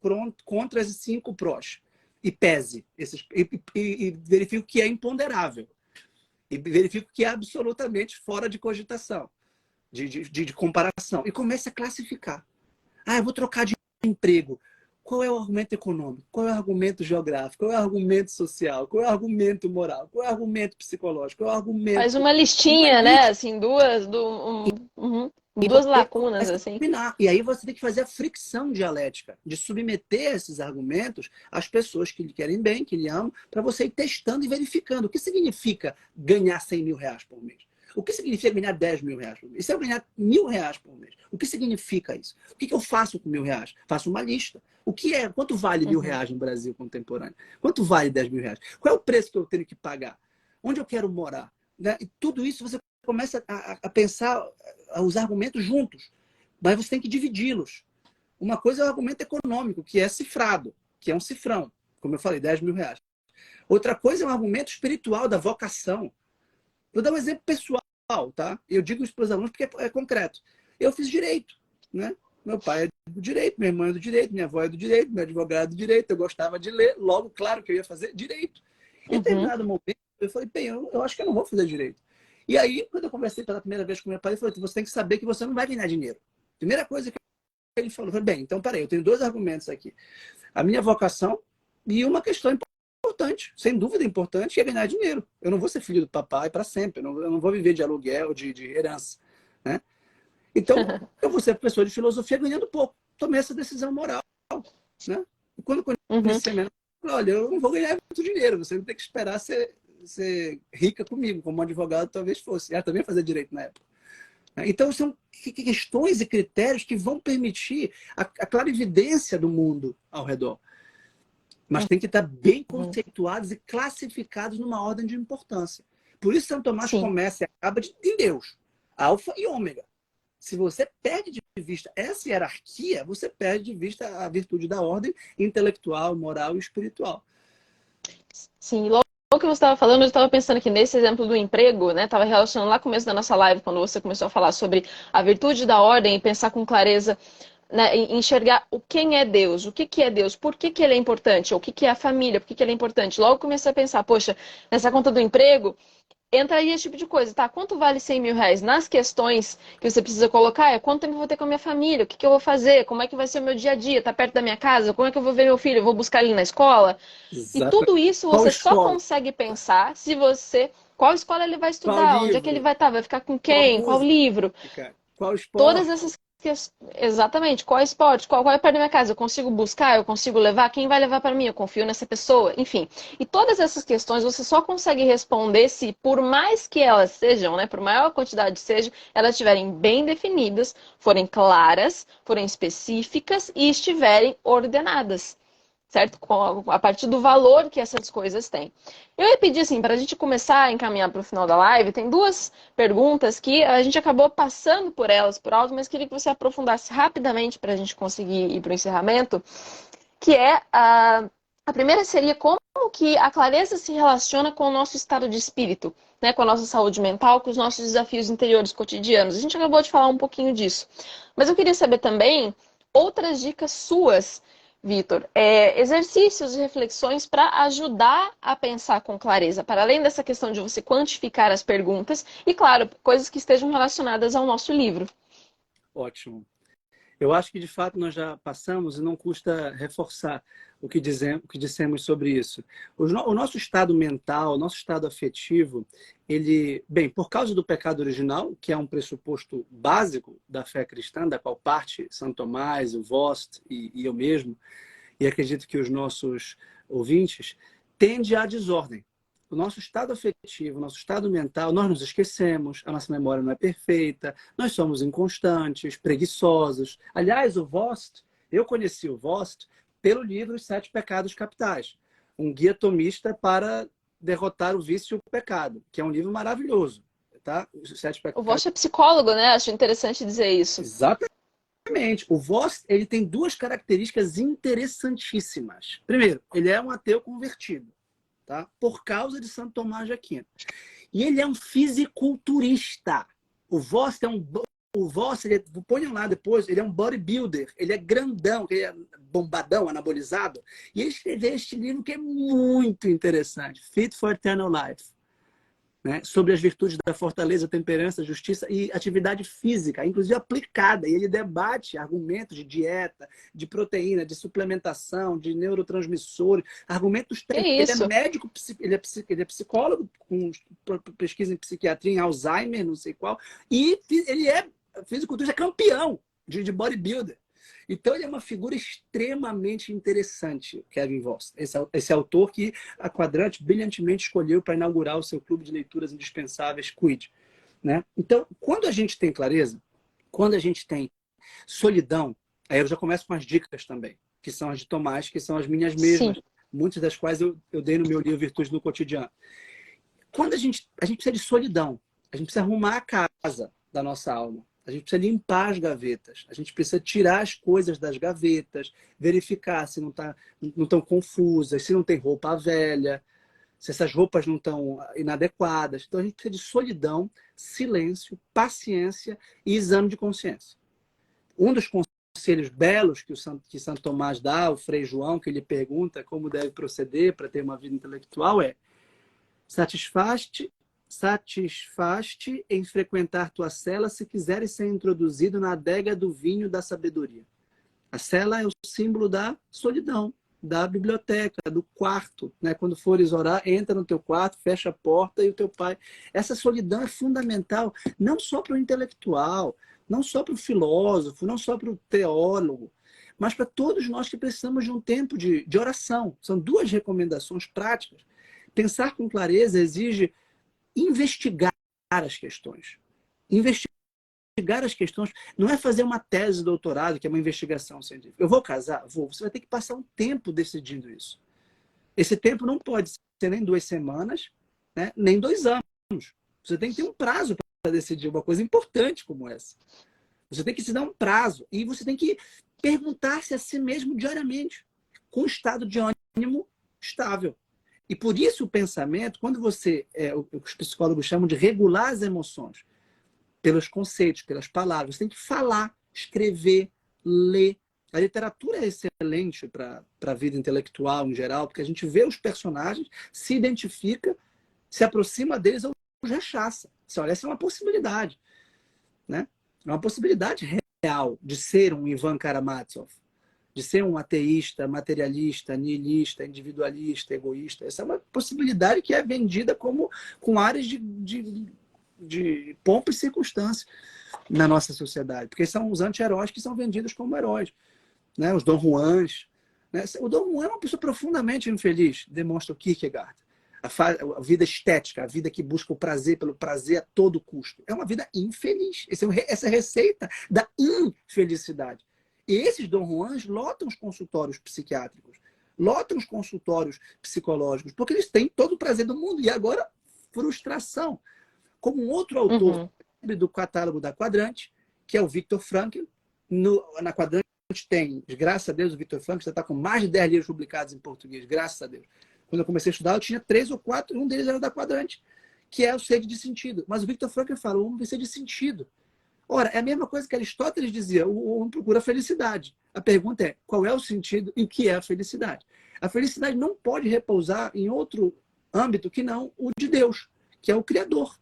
contras e 5 prós. E pese esses, e verifique o que é imponderável. E verifique o que é absolutamente fora de cogitação. De comparação. E comece a classificar. Ah, eu vou trocar de emprego. Qual é o argumento econômico? Qual é o argumento geográfico? Qual é o argumento social? Qual é o argumento moral? Qual é o argumento psicológico? Qual é o Faz argumento... uma listinha, né? Assim, E duas você lacunas, começa a assim. combinar. E aí você tem que fazer a fricção dialética, de submeter esses argumentos às pessoas que lhe querem bem, que lhe amam, para você ir testando e verificando. O que significa ganhar 100 mil reais por mês? O que significa ganhar 10 mil reais por mês? E se eu ganhar 1.000 reais por mês? O que significa isso? O que eu faço com 1.000 reais? Faço uma lista. O que é? Quanto vale 1.000 reais no Brasil contemporâneo? Quanto vale 10 mil reais? Qual é o preço que eu tenho que pagar? Onde eu quero morar? Né? E tudo isso você começa a pensar os argumentos juntos. Mas você tem que dividi-los. Uma coisa é o argumento econômico, que é cifrado, que é um cifrão. Como eu falei, 10 mil reais. Outra coisa é um argumento espiritual da vocação. Vou dar um exemplo pessoal, tá? Eu digo isso para os alunos porque é concreto. Eu fiz direito, né? Meu pai é do direito, minha irmã é do direito, minha avó é do direito, meu advogado é do direito, eu gostava de ler, logo, claro que eu ia fazer direito. Em determinado momento, eu falei, bem, eu acho que eu não vou fazer direito. E aí, quando eu conversei pela primeira vez com meu pai, ele falou, você tem que saber que você não vai ganhar dinheiro. Primeira coisa que ele falou, eu falei, bem, então peraí, eu tenho 2 argumentos aqui. A minha vocação e uma questão importante, sem dúvida importante, que é ganhar dinheiro. Eu não vou ser filho do papai para sempre, eu não vou viver de aluguel, de herança. Né? Então, eu vou ser professor de filosofia ganhando pouco. Tomei essa decisão moral. Né? E quando conheci a menina, eu falei, olha, eu não vou ganhar muito dinheiro, você não tem que esperar ser rica comigo, como advogado talvez fosse. Ela também fazia direito na época. Então, são questões e critérios que vão permitir a clarividência do mundo ao redor. mas tem que estar bem Uhum. conceituados e classificados numa ordem de importância. Por isso São Tomás Sim. começa e acaba em Deus, alfa e ômega. Se você perde de vista essa hierarquia, você perde de vista a virtude da ordem intelectual, moral e espiritual. Sim, logo que você estava falando, eu estava pensando aqui nesse exemplo do emprego, né? Estava relacionando lá no começo da nossa live, quando você começou a falar sobre a virtude da ordem e pensar com clareza, né, enxergar o quem é Deus, o que, que é Deus, por que, que ele é importante, o que, que é a família, por que, que ele é importante. Logo comecei a pensar, poxa, nessa conta do emprego, entra aí esse tipo de coisa, tá? Quanto vale 100 mil reais? Nas questões que você precisa colocar, é quanto tempo eu vou ter com a minha família, o que, que eu vou fazer, como é que vai ser o meu dia a dia, tá perto da minha casa, como é que eu vou ver meu filho, eu vou buscar ele na escola? E Exatamente. tudo isso Qual você só escola? consegue pensar se você. Qual escola ele vai Qual estudar? Onde é que ele livro? vai estar? Vai ficar com Qual quem? Qual música? livro? Qual Todas esporte? essas questões. Exatamente. Qual esporte? Qual é perto da minha casa? Eu consigo buscar? Eu consigo levar? Quem vai levar para mim? Eu confio nessa pessoa? Enfim. E todas essas questões você só consegue responder se, por mais que elas sejam, né, por maior quantidade seja, elas estiverem bem definidas, forem claras, forem específicas e estiverem ordenadas, certo? A partir do valor que essas coisas têm. Eu ia pedir, assim, para a gente começar a encaminhar para o final da live, tem duas perguntas que a gente acabou passando por elas por alto, mas queria que você aprofundasse rapidamente para a gente conseguir ir para o encerramento, que é a primeira seria como que a clareza se relaciona com o nosso estado de espírito, né, com a nossa saúde mental, com os nossos desafios interiores cotidianos. A gente acabou de falar um pouquinho disso. Mas eu queria saber também outras dicas suas, Vitor, exercícios e reflexões para ajudar a pensar com clareza, para além dessa questão de você quantificar as perguntas e, claro, coisas que estejam relacionadas ao nosso livro. Ótimo. Eu acho que, de fato, nós já passamos e não custa reforçar o que dissemos sobre isso. O nosso estado mental, o nosso estado afetivo, ele, bem, por causa do pecado original, que é um pressuposto básico da fé cristã, da qual parte São Tomás, o Vost e eu mesmo, e acredito que os nossos ouvintes, tende à desordem. O nosso estado afetivo, o nosso estado mental, nós nos esquecemos, a nossa memória não é perfeita, nós somos inconstantes, preguiçosos. Aliás, eu conheci o Vost pelo livro Os Sete Pecados Capitais, um guia tomista para derrotar o vício e o pecado, que é um livro maravilhoso. Tá? Os Sete O Pecados. Vosch é psicólogo, né? Acho interessante dizer isso. Exatamente. O Voss, ele tem duas características interessantíssimas. Primeiro, ele é um ateu convertido, tá? Por causa de Santo Tomás de Aquino. E ele é um fisiculturista. O Voss é um o Voss, ponham lá depois, ele é um bodybuilder, ele é grandão, ele é bombadão, anabolizado. E ele escreveu este livro que é muito interessante, Fit for Eternal Life. Né, sobre as virtudes da fortaleza, temperança, justiça e atividade física, inclusive aplicada. E ele debate argumentos de dieta, de proteína, de suplementação, de neurotransmissores, argumentos Que tremendos. Ele é isso? médico, ele é psicólogo, com pesquisa em psiquiatria, em Alzheimer, não sei qual, e ele é fisiculturista campeão de bodybuilder. Então, ele é uma figura extremamente interessante, Kevin Voss. Esse autor que a Quadrante brilhantemente escolheu para inaugurar o seu clube de leituras indispensáveis, Quid. Né? Então, quando a gente tem clareza, quando a gente tem solidão, aí eu já começo com as dicas também, que são as de Tomás, que são as minhas Sim. mesmas, muitas das quais eu dei no meu livro Virtudes do Cotidiano. Quando a gente precisa de solidão, a gente precisa arrumar a casa da nossa alma. A gente precisa limpar as gavetas. A gente precisa tirar as coisas das gavetas, verificar se não estão confusas, se não tem roupa velha, se essas roupas não estão inadequadas. Então a gente precisa de solidão, silêncio, paciência e exame de consciência. Um dos conselhos belos que Santo Tomás dá, o Frei João, que ele pergunta como deve proceder para ter uma vida intelectual, é: satisfaz-te em frequentar tua cela se quiseres ser introduzido na adega do vinho da sabedoria. A cela é o símbolo da solidão, da biblioteca, do quarto. Né? Quando fores orar, entra no teu quarto, fecha a porta e o teu pai. Essa solidão é fundamental, não só para o intelectual, não só para o filósofo, não só para o teólogo, mas para todos nós que precisamos de um tempo de oração. São duas recomendações práticas. Pensar com clareza exige investigar as questões. Investigar as questões não é fazer uma tese de doutorado, que é uma investigação científica. Eu vou casar? Vou. Você vai ter que passar um tempo decidindo isso. Esse tempo não pode ser nem 2 semanas, né? Nem 2 anos. Você tem que ter um prazo para decidir uma coisa importante como essa. Você tem que se dar um prazo e você tem que perguntar-se a si mesmo diariamente, com um estado de ânimo estável. E por isso o pensamento, quando você, os psicólogos chamam de regular as emoções, pelos conceitos, pelas palavras, você tem que falar, escrever, ler. A literatura é excelente para a vida intelectual em geral, porque a gente vê os personagens, se identifica, se aproxima deles ou os rechaça. Você olha, essa é uma possibilidade, né? É uma possibilidade real de ser um Ivan Karamazov, de ser um ateísta, materialista, nihilista, individualista, egoísta. Essa é uma possibilidade que é vendida como com áreas de pompa e circunstância na nossa sociedade, porque são os anti-heróis que são vendidos como heróis, né? Os Dom Juans, né? O Dom Juan é uma pessoa profundamente infeliz, demonstra o Kierkegaard. A vida estética, a vida que busca o prazer pelo prazer a todo custo, é uma vida infeliz. Essa é a receita da infelicidade. E esses Dom Juans lotam os consultórios psiquiátricos, lotam os consultórios psicológicos, porque eles têm todo o prazer do mundo. E agora, frustração. Como um outro autor do catálogo da Quadrante, que é o Viktor Frankl. Na Quadrante tem, graças a Deus, o Viktor Frankl já está com mais de 10 livros publicados em português, graças a Deus. Quando eu comecei a estudar, eu tinha 3 ou 4, e um deles era da Quadrante, que é o sede de sentido. Mas o Viktor Frankl fala, o homem precisa de sentido. Ora, é a mesma coisa que Aristóteles dizia, o homem procura a felicidade. A pergunta é, qual é o sentido e o que é a felicidade? A felicidade não pode repousar em outro âmbito que não o de Deus, que é o Criador.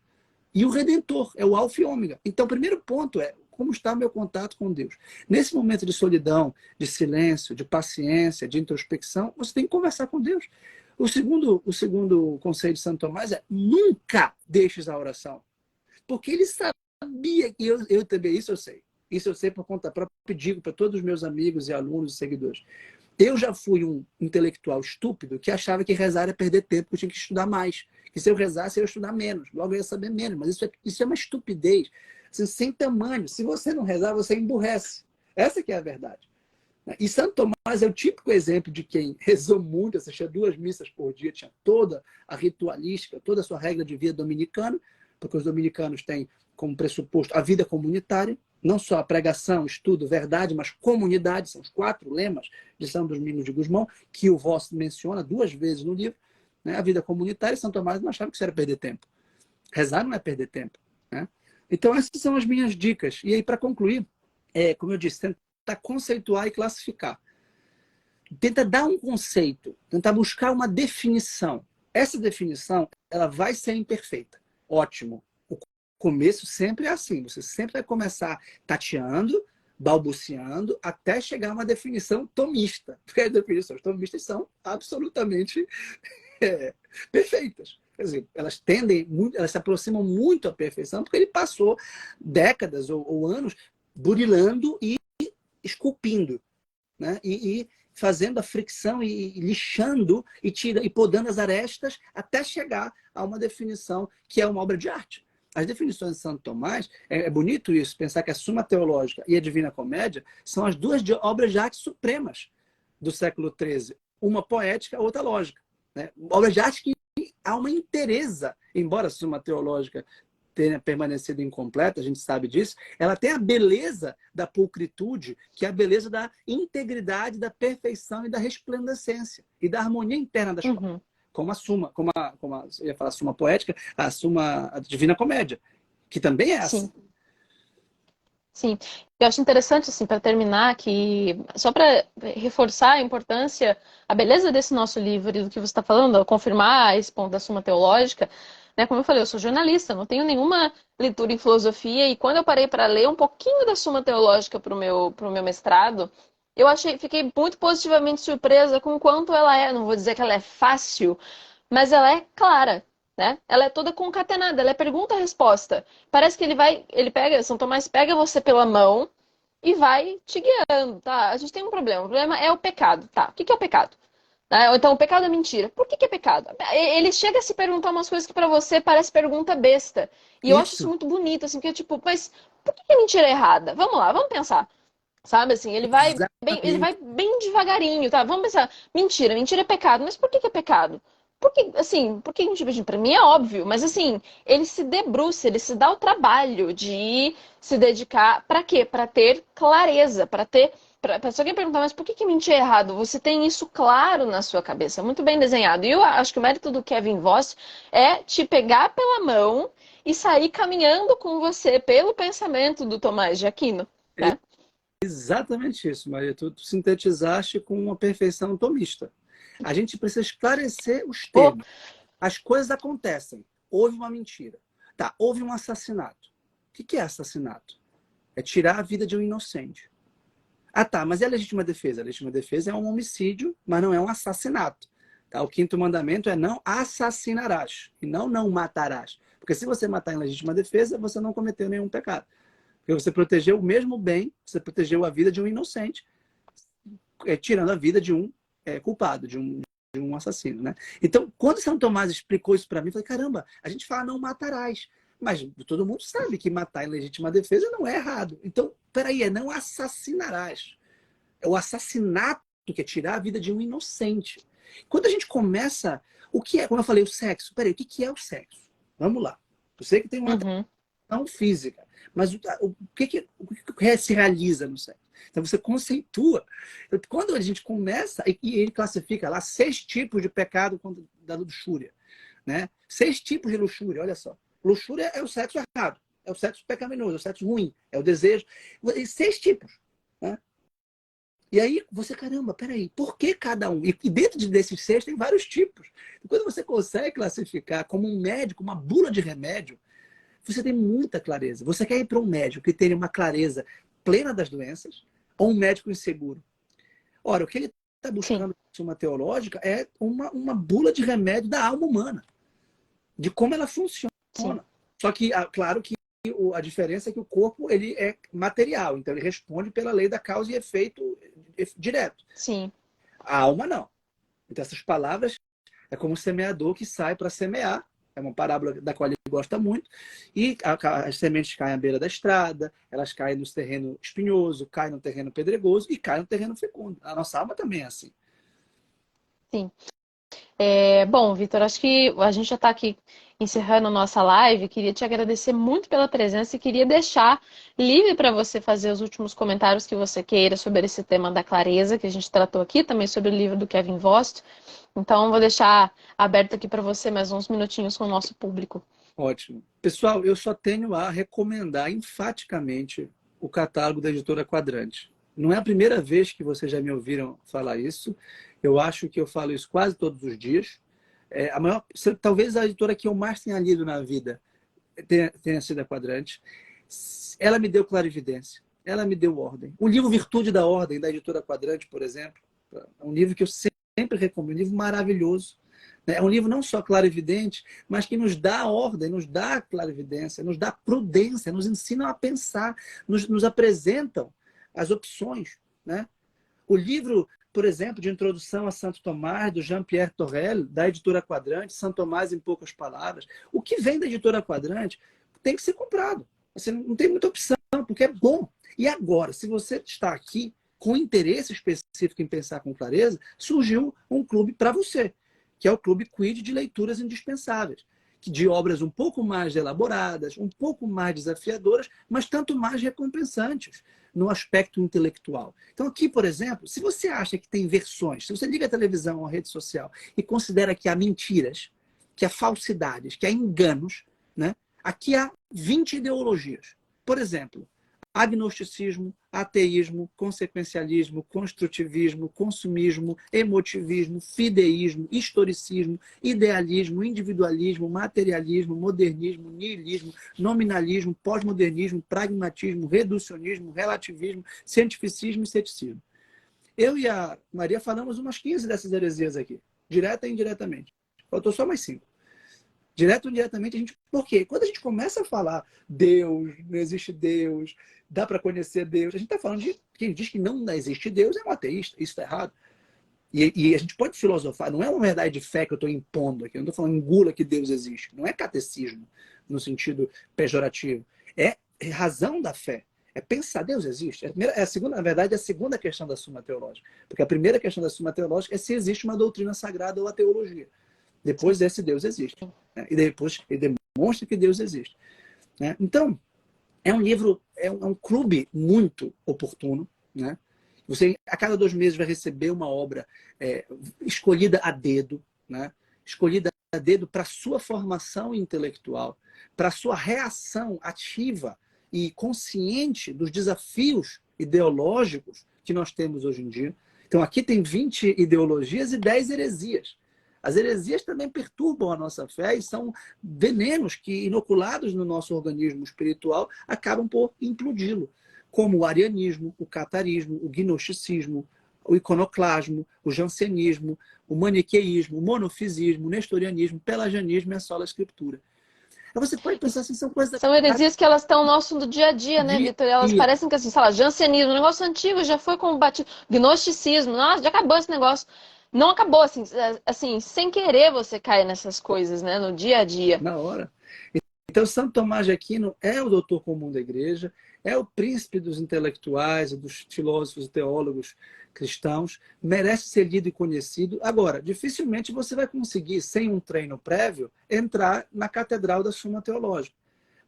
E o Redentor, é o Alfa e Ômega. Então, o primeiro ponto é, como está meu contato com Deus? Nesse momento de solidão, de silêncio, de paciência, de introspecção, você tem que conversar com Deus. O segundo conselho de Santo Tomás é, nunca deixes a oração. Porque ele sabia que eu também, isso eu sei. Isso eu sei por conta própria, digo para todos os meus amigos e alunos e seguidores. Eu já fui um intelectual estúpido que achava que rezar era perder tempo, que eu tinha que estudar mais. Que se eu rezasse, eu ia estudar menos. Logo eu ia saber menos. Mas isso é uma estupidez. Assim, sem tamanho. Se você não rezar, você emburrece. Essa que é a verdade. E Santo Tomás é o típico exemplo de quem rezou muito, assistia 2 missas por dia, tinha toda a ritualística, toda a sua regra de vida dominicana, porque os dominicanos têm como pressuposto a vida comunitária, não só a pregação, estudo, verdade, mas comunidade, são os 4 lemas de São Domingos de Gusmão, que o Voss menciona 2 vezes no livro, né? A vida comunitária, São Tomás não achava que isso era perder tempo. Rezar não é perder tempo, né? Então essas são as minhas dicas. E aí, para concluir, como eu disse, tentar conceituar e classificar. Tenta dar um conceito, tentar buscar uma definição. Essa definição, ela vai ser imperfeita. Ótimo. O começo sempre é assim. Você sempre vai começar tateando, balbuciando, até chegar a uma definição tomista. Porque as definições tomistas são absolutamente perfeitas. Quer dizer, elas elas se aproximam muito à perfeição, porque ele passou décadas ou anos burilando e esculpindo, né? E fazendo a fricção e lixando e podando as arestas até chegar a uma definição que é uma obra de arte. As definições de Santo Tomás, é bonito isso, pensar que a Suma Teológica e a Divina Comédia são as 2 obras de arte supremas do século XIII. Uma poética, a outra lógica, né? Obras de arte que há uma inteireza, embora a Suma Teológica tenha permanecido incompleta, a gente sabe disso, ela tem a beleza da pulcritude, que é a beleza da integridade, da perfeição e da resplandecência, e da harmonia interna das palavras. Como a Suma, eu ia falar Suma Poética, a Divina Comédia, que também é assim. Sim, eu acho interessante, assim, para terminar, que só para reforçar a importância, a beleza desse nosso livro e do que você está falando, confirmar esse ponto da Suma Teológica, né? Como eu falei, eu sou jornalista, não tenho nenhuma leitura em filosofia, e quando eu parei para ler um pouquinho da Suma Teológica para o meu mestrado, fiquei muito positivamente surpresa com o quanto ela é, não vou dizer que ela é fácil, mas ela é clara. Né? Ela é toda concatenada, ela é pergunta-resposta. Parece que São Tomás pega você pela mão e vai te guiando, tá? A gente tem um problema. O problema é o pecado, tá? O que é o pecado? Né? Ou então, o pecado é mentira. Por que é pecado? Ele chega a se perguntar umas coisas que pra você parece pergunta besta. E eu acho isso muito bonito, assim, porque tipo, mas por que a mentira é errada? Vamos lá, vamos pensar. Sabe assim, ele Exatamente. vai bem devagarinho, tá? Vamos pensar, mentira, mentira é pecado, mas por que que é pecado? Porque, assim, porque, tipo, assim, pra mim é óbvio, mas assim, ele se debruça, ele se dá o trabalho de se dedicar pra quê? Pra ter clareza, pra ter. Se alguém perguntar, mas por que que mentir é errado? Você tem isso claro na sua cabeça, muito bem desenhado. E eu acho que o mérito do Kevin Voss é te pegar pela mão e sair caminhando com você pelo pensamento do Tomás de Aquino, né? Exatamente isso, Maria. Tu sintetizaste com uma perfeição tomista. A gente precisa esclarecer os termos. As coisas acontecem. Houve uma mentira. Tá, houve um assassinato. O que é assassinato? É tirar a vida de um inocente. Ah, tá, mas é a legítima defesa? A legítima defesa é um homicídio, mas não é um assassinato. Tá? O quinto mandamento é não assassinarás, e não matarás. Porque se você matar em legítima defesa, você não cometeu nenhum pecado. Porque você protegeu o mesmo bem, você protegeu a vida de um inocente, tirando a vida de um culpado, de um assassino. Né? Então, quando São Tomás explicou isso para mim, eu falei, caramba, a gente fala não matarás. Mas todo mundo sabe que matar em legítima defesa não é errado. Então, peraí, é não assassinarás. É o assassinato que é tirar a vida de um inocente. Quando a gente começa, o que é, como eu falei, o sexo? Peraí, o que é o sexo? Vamos lá. Eu sei que tem uma Uhum. não física, mas o que se realiza no sexo? Então você conceitua. Quando a gente começa, e ele classifica lá 6 tipos de pecado da luxúria. Né? 6 tipos de luxúria, olha só. Luxúria é o sexo errado, é o sexo pecaminoso, é o sexo ruim, é o desejo. 6 tipos. Né? E aí você, caramba, peraí, por que cada um? E dentro desses 6 tem vários tipos. E quando você consegue classificar como um médico, uma bula de remédio, você tem muita clareza. Você quer ir para um médico que tenha uma clareza plena das doenças ou um médico inseguro? Ora, o que ele está Sim, buscando em uma teológica é uma bula de remédio da alma humana, de como ela funciona. sim, Só que, claro que a diferença é que o corpo ele é material, então ele responde pela lei da causa e efeito direto. sim. A alma não. Então essas palavras é como o semeador que sai para semear. É uma parábola da qual ele gosta muito. E as sementes caem à beira da estrada, elas caem no terreno espinhoso, caem no terreno pedregoso e caem no terreno fecundo. A nossa alma também é assim. Sim. Bom, Vitor, acho que a gente já está aqui encerrando a nossa live. Queria te agradecer muito pela presença e queria deixar livre para você fazer os últimos comentários que você queira sobre esse tema da clareza que a gente tratou aqui, também sobre o livro do Kevin Vost. Então, vou deixar aberto aqui para você mais uns minutinhos com o nosso público. Ótimo. Pessoal, eu só tenho a recomendar enfaticamente o catálogo da editora Quadrante. Não é a primeira vez que vocês já me ouviram falar isso. Eu acho que eu falo isso quase todos os dias. Talvez a editora que eu mais tenha lido na vida tenha sido a Quadrante. Ela me deu clarividência, ela me deu ordem. O livro Virtude da Ordem, da editora Quadrante, por exemplo, é um livro que eu sempre recomendo, um livro maravilhoso. É um livro não só clarividente, mas que nos dá ordem, nos dá clarividência, nos dá prudência, nos ensinam a pensar, nos apresentam as opções. Né? O livro, por exemplo, de Introdução a Santo Tomás, do Jean-Pierre Torel, da editora Quadrante, Santo Tomás em poucas palavras, o que vem da editora Quadrante tem que ser comprado. Você não tem muita opção, porque é bom. E agora, se você está aqui com interesse específico em pensar com clareza, surgiu um clube para você, que é o Clube Quid de Leituras Indispensáveis, de obras um pouco mais elaboradas, um pouco mais desafiadoras, mas tanto mais recompensantes no aspecto intelectual. Então aqui, por exemplo, se você acha que tem versões, se você liga a televisão ou a rede social e considera que há mentiras, que há falsidades, que há enganos, né? Aqui há 20 ideologias. Por exemplo, agnosticismo, ateísmo, consequencialismo, construtivismo, consumismo, emotivismo, fideísmo, historicismo, idealismo, individualismo, materialismo, modernismo, niilismo, nominalismo, pós-modernismo, pragmatismo, reducionismo, relativismo, cientificismo e ceticismo. Eu e a Maria falamos umas 15 dessas heresias aqui, direta e indiretamente. Faltou só mais 5. Direto ou indiretamente, a gente. Por quê? Quando a gente começa a falar Deus, não existe Deus, dá para conhecer Deus, a gente está falando de quem diz que não existe Deus é um ateísta, isso está errado. E a gente pode filosofar, não é uma verdade de fé que eu estou impondo aqui, eu não estou falando engula que Deus existe, não é catecismo no sentido pejorativo, é razão da fé, É pensar, Deus existe? Na verdade, é a segunda questão da Suma Teológica. Porque a primeira questão da Suma Teológica é se existe uma doutrina sagrada ou a teologia. Depois desse Deus existe. Né? E depois ele demonstra que Deus existe. Né? Então, é um livro, é um clube muito oportuno. Né? Você, a cada 2 meses, vai receber uma obra escolhida a dedo, né? Escolhida a dedo para a sua formação intelectual, para a sua reação ativa e consciente dos desafios ideológicos que nós temos hoje em dia. Então, aqui tem 20 ideologias e 10 heresias. As heresias também perturbam a nossa fé e são venenos que, inoculados no nosso organismo espiritual, acabam por implodi-lo, como o arianismo, o catarismo, o gnosticismo, o iconoclasmo, o jansenismo, o maniqueísmo, o monofisismo, o nestorianismo, o pelagianismo e a sola escritura. Aí você pode pensar assim, são coisas... São heresias que elas estão no nosso dia a dia, né, Vitor? Elas parecem que, assim, sei lá, jansenismo, um negócio antigo, já foi combatido. Gnosticismo, nossa, já acabou esse negócio. Não acabou, assim, sem querer você cai nessas coisas, né, no dia a dia. Na hora. Então, Santo Tomás de Aquino é o doutor comum da igreja, é o príncipe dos intelectuais, dos filósofos e teólogos cristãos, merece ser lido e conhecido. Agora, dificilmente você vai conseguir, sem um treino prévio, entrar na catedral da Suma Teológica.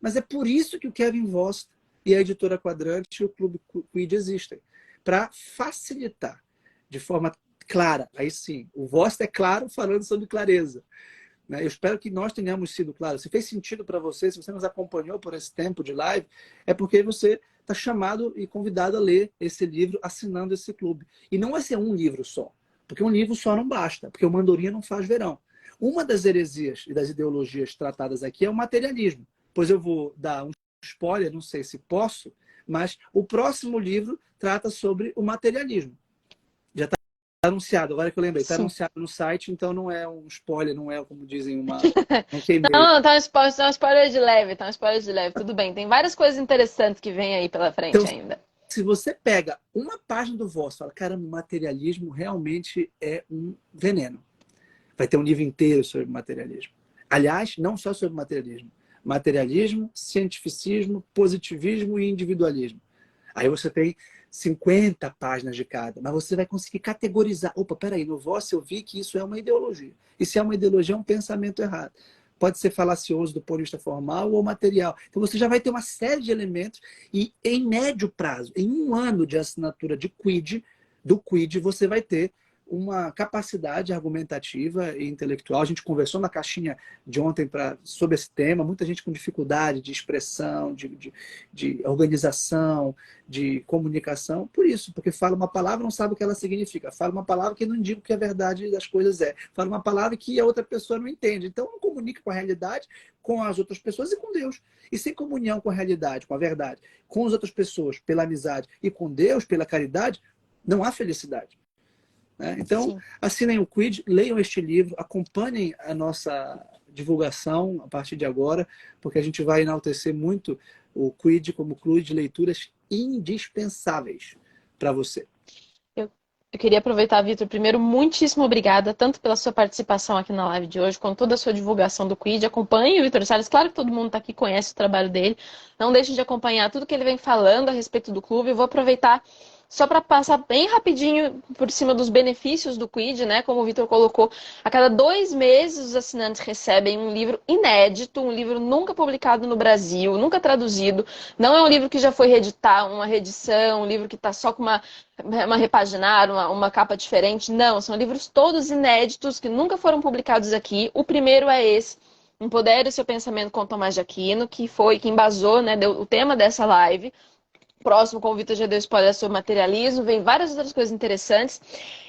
Mas é por isso que o Kevin Voss e a Editora Quadrante e o Clube Quid existem, para facilitar de forma clara. Aí sim, o Voss é claro falando sobre clareza. Eu espero que nós tenhamos sido claros. Se fez sentido para você, se você nos acompanhou por esse tempo de live, é porque você está chamado e convidado a ler esse livro assinando esse clube. E não vai ser um livro só, porque um livro só não basta, porque uma andorinha não faz verão. Uma das heresias e das ideologias tratadas aqui é o materialismo. Pois eu vou dar um spoiler, não sei se posso, mas o próximo livro trata sobre o materialismo. Já está anunciado, agora que eu lembrei, está anunciado no site, então não é um spoiler, não é, como dizem, não queimei. Não, tá um spoiler de leve, tudo bem. Tem várias coisas interessantes que vem aí pela frente então, ainda. Se você pega uma página do Voss e fala, caramba, o materialismo realmente é um veneno. Vai ter um livro inteiro sobre materialismo. Aliás, não só sobre materialismo. Materialismo, cientificismo, positivismo e individualismo. Aí você tem 50 páginas de cada, mas você vai conseguir categorizar. Opa, peraí, no Voss eu vi que isso é uma ideologia. E se é uma ideologia, é um pensamento errado. Pode ser falacioso do ponto de vista formal ou material. Então você já vai ter uma série de elementos e em médio prazo, em 1 ano de assinatura do Quid, você vai ter uma capacidade argumentativa e intelectual. A gente conversou na caixinha de ontem sobre esse tema, muita gente com dificuldade de expressão, de organização, de comunicação, por isso, porque fala uma palavra e não sabe o que ela significa, fala uma palavra que não indica o que a verdade das coisas é, fala uma palavra que a outra pessoa não entende, então não comunica com a realidade, com as outras pessoas e com Deus. E sem comunhão com a realidade, com a verdade, com as outras pessoas, pela amizade e com Deus, pela caridade, não há felicidade. Então, assinem o Quid, leiam este livro, acompanhem a nossa divulgação a partir de agora, porque a gente vai enaltecer muito o Quid como clube de leituras indispensáveis para você. Eu queria aproveitar, Vitor, primeiro, muitíssimo obrigada, tanto pela sua participação aqui na live de hoje, quanto toda a sua divulgação do Quid. Acompanhe o Vitor Sales, claro que todo mundo está aqui, conhece o trabalho dele. Não deixe de acompanhar tudo que ele vem falando a respeito do clube. Eu vou aproveitar só para passar bem rapidinho por cima dos benefícios do Quid, né? Como o Vitor colocou, a cada 2 meses os assinantes recebem um livro inédito, um livro nunca publicado no Brasil, nunca traduzido. Não é um livro que já foi reeditar, uma reedição, um livro que está só com uma repaginada, uma capa diferente. Não, são livros todos inéditos que nunca foram publicados aqui. O primeiro é esse, Empodere o seu pensamento com Tomás de Aquino, que embasou, né, deu o tema dessa live. Próximo, como o Vitor já deu spoiler sobre materialismo, vem várias outras coisas interessantes.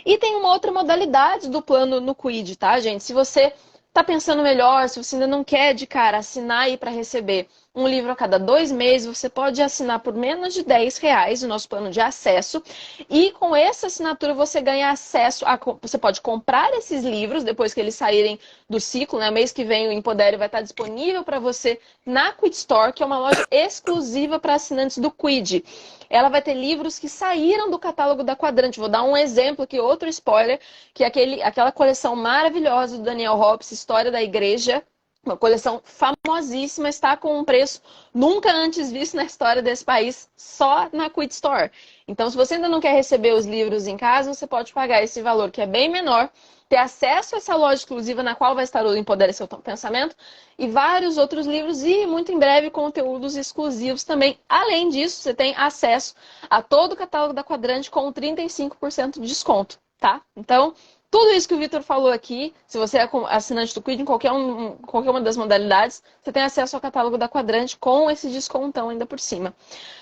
E tem uma outra modalidade do plano no Quid, tá, gente? Se você tá pensando melhor, se você ainda não quer de cara assinar aí para receber um livro a cada 2 meses, você pode assinar por menos de R$10 o nosso plano de acesso. E com essa assinatura você ganha acesso você pode comprar esses livros depois que eles saírem do ciclo, né? Mês que vem o Empodere vai estar disponível para você na Quid Store, que é uma loja exclusiva para assinantes do Quid. Ela vai ter livros que saíram do catálogo da Quadrante. Vou dar um exemplo aqui, outro spoiler, que é aquela coleção maravilhosa do Daniel Hobbes, História da Igreja. Uma coleção famosíssima, está com um preço nunca antes visto na história desse país, só na Quid Store. Então, se você ainda não quer receber os livros em casa, você pode pagar esse valor, que é bem menor, ter acesso a essa loja exclusiva na qual vai estar o Empodere Seu Pensamento e vários outros livros e, muito em breve, conteúdos exclusivos também. Além disso, você tem acesso a todo o catálogo da Quadrante com 35% de desconto, tá? Então, tudo isso que o Vitor falou aqui, se você é assinante do Quid em qualquer uma das modalidades, você tem acesso ao catálogo da Quadrante com esse descontão ainda por cima.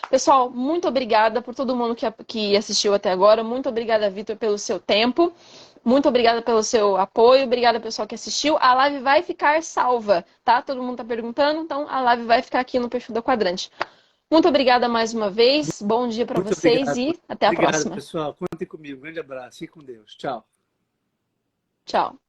Pessoal, muito obrigada por todo mundo que assistiu até agora. Muito obrigada, Vitor, pelo seu tempo. Muito obrigada pelo seu apoio. Obrigada, pessoal, que assistiu. A live vai ficar salva, tá? Todo mundo tá perguntando, então a live vai ficar aqui no perfil da Quadrante. Muito obrigada mais uma vez. Bom dia para Muito vocês obrigado. e até a Obrigado, próxima. pessoal. Contem comigo. Um grande abraço. Fique com Deus. Tchau. Tchau.